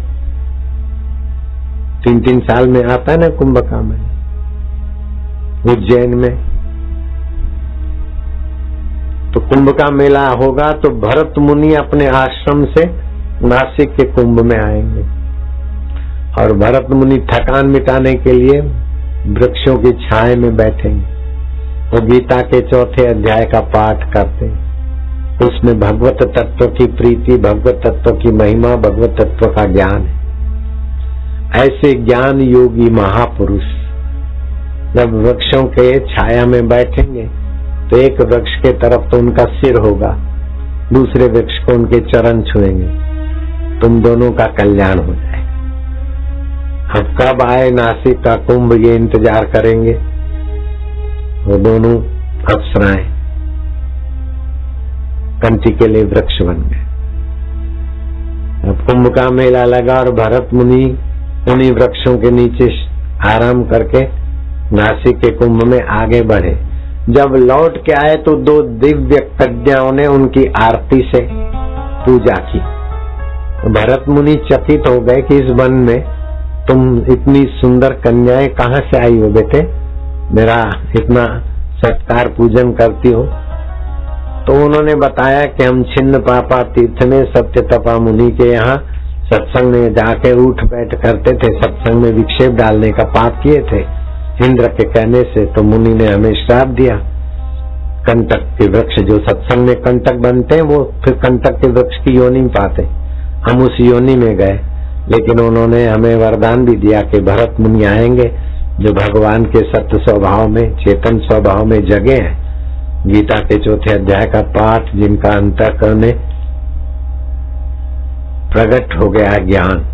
[SPEAKER 2] 3-3 साल में आता है ना कुंभ का मेला, उज्जैन में। तो कुंभ का मेला होगा तो भरत मुनि अपने आश्रम से नासिक के कुंभ में आएंगे, और भरत मुनि थकान मिटाने के लिए वृक्षों की छाए में बैठेंगे। वो गीता के 4थे अध्याय का पाठ करते हैं, उसमें भगवत तत्व की प्रीति, भगवत तत्व की महिमा, भगवत तत्व का ज्ञान है। ऐसे ज्ञान योगी महापुरुष जब वृक्षों के छाया में बैठेंगे तो एक वृक्ष के तरफ तो उनका सिर होगा, दूसरे वृक्ष को उनके चरण छुएंगे, तुम दोनों का कल्याण हो जाए। अब कब आए नासिक का कुंभ, ये इंतजार करेंगे। वो दोनों अप्सराएं कंची के लिए वृक्ष बन गए। अब कुंभ का मेला लगा और भरत मुनि उन्हीं वृक्षों के नीचे आराम करके नासिक के कुंभ में आगे बढ़े। जब लौट के आए तो दो दिव्य कन्याओं ने उनकी आरती से पूजा की। भरत मुनि चकित हो गए कि इस वन में तुम इतनी सुंदर कन्याएं कहाँ से आई हो बेटे, मेरा इतना सत्कार पूजन करती हो। तो उन्होंने बताया कि हम छिन्न पापा तीर्थ में सत्यतपा मुनि के यहाँ सत्संग में जाके उठ बैठ करते थे, सत्संग में विक्षेप डालने का पाप किए थे इंद्र के कहने से। तो मुनि ने हमें श्राप दिया। कंटक के वृक्ष जो सत्संग में कंटक बनते हैं वो फिर कंटक के वृक्ष की योनि में पाते। हम उस योनि में गए, लेकिन उन्होंने हमें वरदान भी दिया कि भरत मुनि आएंगे जो भगवान के सत्य स्वभाव में, चेतन स्वभाव में जगे हैं। गीता के 4थे अध्याय का पाठ, जिनका अंतःकरण में प्रकट हो गया ज्ञान,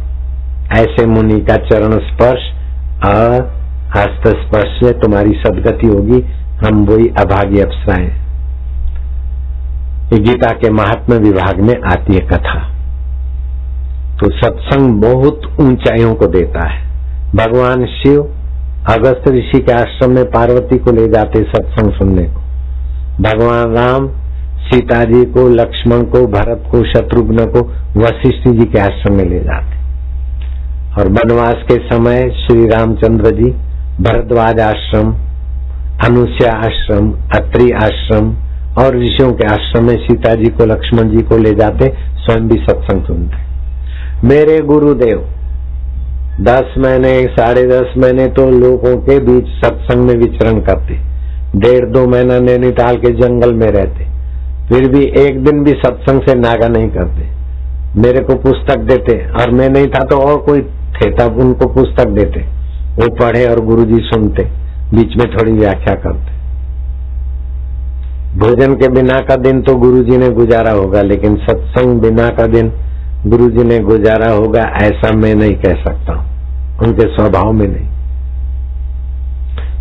[SPEAKER 2] ऐसे मुनि का चरण स्पर्श और हस्त स्पर्श से तुम्हारी सदगति होगी। हम वही अभागी अप्सराएं। ये गीता के महात्म्य विभाग में आती है कथा। तो सत्संग बहुत ऊंचाइयों को देता है। भगवान शिव अगस्त ऋषि के आश्रम में पार्वती को ले जाते सत्संग सुनने को। भगवान राम सीता जी को, लक्ष्मण को, भरत को, शत्रुघ्न को वशिष्ठ जी के आश्रम में ले जाते। और वनवास के समय श्री रामचंद्र जी भरद्वाज आश्रम, अनुसया आश्रम, अत्रि आश्रम और ऋषियों के आश्रम में सीता जी को, लक्ष्मण जी को ले जाते, स्वयं भी सत्संग सुनते। मेरे गुरुदेव 10 महीने 10.5 महीने तो लोगों के बीच सत्संग में विचरण करते, 1.5-2 महीना नैनीताल के जंगल में रहते, फिर भी एक दिन भी सत्संग से नागा नहीं करते। मेरे को पुस्तक देते और मैं नहीं था तो और कोई थे तब उनको पुस्तक देते, वो पढ़े और गुरुजी सुनते, बीच में थोड़ी व्याख्या करते। भोजन के बिना का दिन तो गुरुजी ने गुजारा होगा, लेकिन सत्संग बिना का दिन गुरुजी ने गुजारा होगा ऐसा मैं नहीं कह सकता, उनके स्वभाव में नहीं।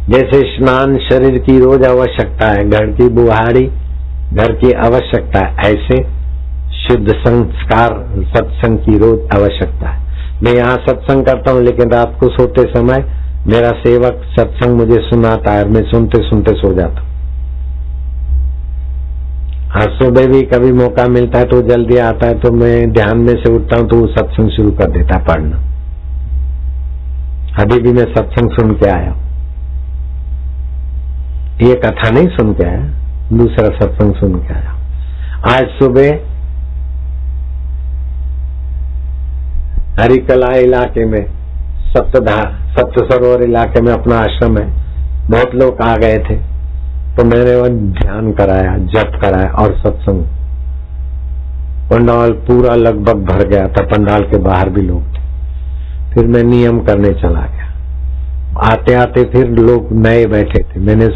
[SPEAKER 2] जैसे स्नान शरीर की रोज आवश्यकता है, घर की बुहारी घर की आवश्यकता है, ऐसे शुद्ध संस्कार सत्संग की रोज आवश्यकता है। मैं यहाँ सत्संग करता हूँ, लेकिन रात को सोते समय मेरा सेवक सत्संग मुझे सुनाता है, मैं सुनते सुनते सो जाता हूँ। आज सुबह भी कभी मौका मिलता है तो जल्दी आता है, तो मैं ध्यान में से उठता हूँ तो वो सत्संग शुरू कर देता है पढ़ना। अभी भी मैं सत्संग सुन के आया, ये कथा नहीं सुन के आया, दूसरा सत्संग सुन के आया। आज सुबह हरिकला इलाके में सप्त सरोवर इलाके में अपना आश्रम है, बहुत लोग आ गए थे, तो मैंने वो ध्यान कराया, जप कराया और सत्संग। पंडाल पूरा लगभग भर गया था, पंडाल के बाहर भी लोग थे। फिर मैं नियम करने चला गया। आते आते फिर लोग नए बैठे थे, मैंने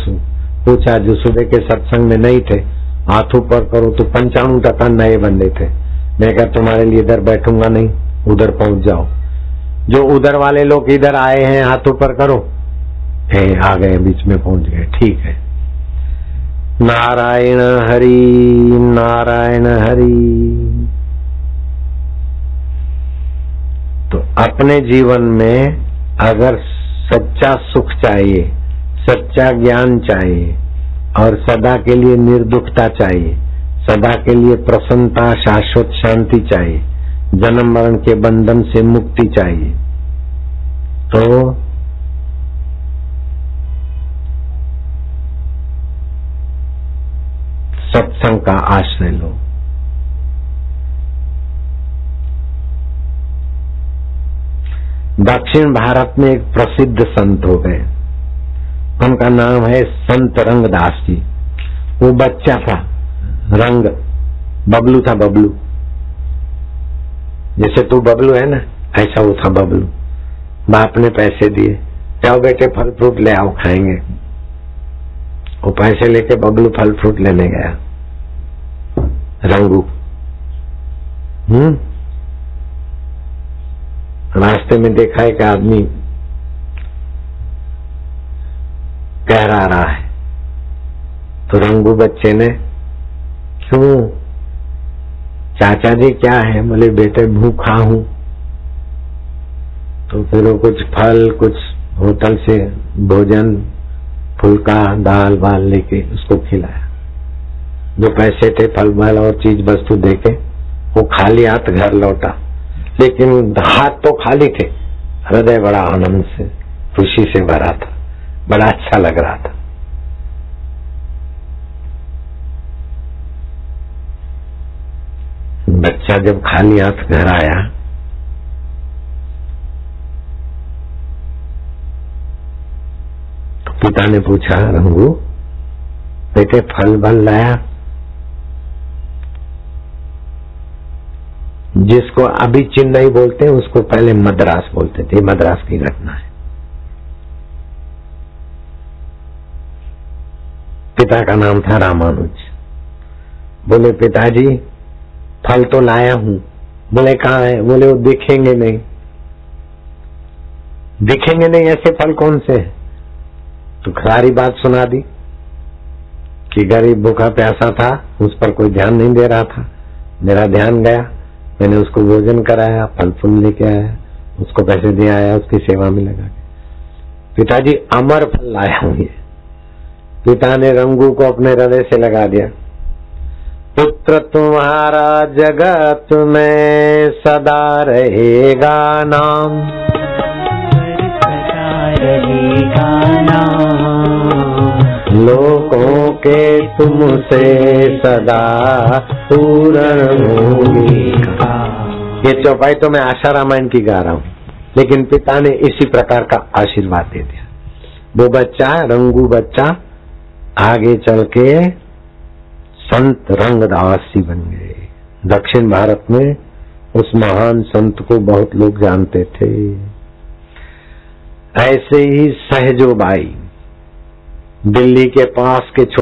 [SPEAKER 2] पूछा जो सुबह के सत्संग में नहीं थे, हाथ ऊपर करो, तो 95% नए बंदे थे। मैं कहा तुम्हारे लिए इधर बैठूंगा नहीं, उधर पहुंच जाओ। जो उधर वाले लोग इधर आए हैं हाथ ऊपर करो, आ गए, बीच में पहुंच गए, ठीक है। नारायण हरि नारायण हरि। तो अपने जीवन में अगर सच्चा सुख चाहिए, सच्चा ज्ञान चाहिए और सदा के लिए निर्दुखता चाहिए, सदा के लिए प्रसन्नता, शाश्वत शांति चाहिए, जन्म मरण के बंधन से मुक्ति चाहिए, तो सत्संग का आश्रय लो। दक्षिण भारत में एक प्रसिद्ध संत हो गए, उनका नाम है संत रंगदास जी। वो बच्चा था, रंग बबलू था, बबलू जैसे तू बबलू है ना, ऐसा वो था बबलू। बाप ने पैसे दिए, जाओ बेटे फल फ्रूट ले आओ खाएंगे। वो पैसे लेके बबलू फल फ्रूट लेने गया। रंगू रास्ते में देखा एक आदमी कहरा रहा है, तो रंगू बच्चे ने, क्यों चाचा जी क्या है? बोले बेटे भूखा हूं। तो फिर वो कुछ फल, कुछ होटल से भोजन, फुल्का दाल वाल लेके उसको खिलाया। जो पैसे थे फल फल और चीज वस्तु देके वो खाली हाथ घर लौटा, लेकिन हाथ तो खाली थे, हृदय बड़ा आनंद से खुशी से भरा था, बड़ा अच्छा लग रहा था। बच्चा जब खाली हाथ घर आया तो पिता ने पूछा, रंगू बेटे फल बल लाया? जिसको अभी चेन्नई बोलते हैं उसको पहले मद्रास बोलते थे, मद्रास की घटना है। पिता का नाम था रामानुज। बोले पिताजी फल तो लाया हूं। बोले कहाँ है? बोले वो दिखेंगे नहीं। दिखेंगे नहीं ऐसे फल कौन से है? तो सारी बात सुना दी कि गरीब भूखा प्यासा था, उस पर कोई ध्यान नहीं दे रहा था, मेरा ध्यान गया, मैंने उसको भोजन कराया, फल फूल लेके आया, उसको पैसे दे आया, उसकी सेवा में लगा। पिताजी अमर फल लाया हूं ये। पिता ने रंगू को अपने हृदय से लगा दिया। पुत्र तुम्हारा जगत में सदा रहेगा नाम,
[SPEAKER 1] सदा रहेगा नाम,
[SPEAKER 2] लोगों के तुमसे सदा पूर्ण होगी। ये चौपाई तो मैं आशा रामायण की गा रहा हूं, लेकिन पिता ने इसी प्रकार का आशीर्वाद दे दिया। वो बच्चा, रंगू बच्चा, आगे चल के संत रंगदास जी बन गए। दक्षिण भारत में उस महान संत को बहुत लोग जानते थे। ऐसे ही सहजोबाई दिल्ली के पास के